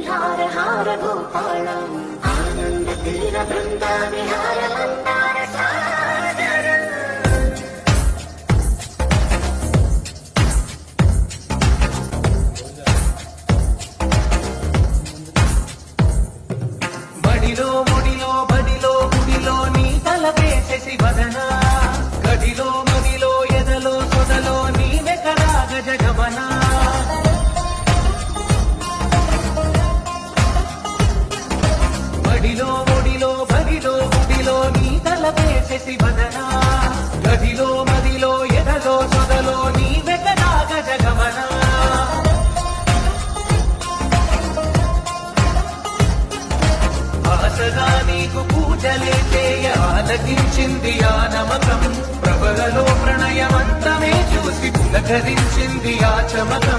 హార హార గోపాళం ఆనంద తీర బృంద విహార మందార సాగరం. బడిలో ముడిలో బడిలో గుడిలో నీ తల వేసేసి వదన గడిలో మదిలో ఎదలో సొదలో నీవే కదా గజగమన. బడిలో ముడిలో బడిలో గుడిలో నీ తల వేసేసి వదన గడిలో మదిలో ఎదలో సొదలో నీవే కదా గజగమన. ఆశగా నీకు పూజలే చేయ ఆలకించింది ఆ నమకం ప్రభలలో ప్రణయమంతమే చూసి పులకరించింది ఆ చమకం.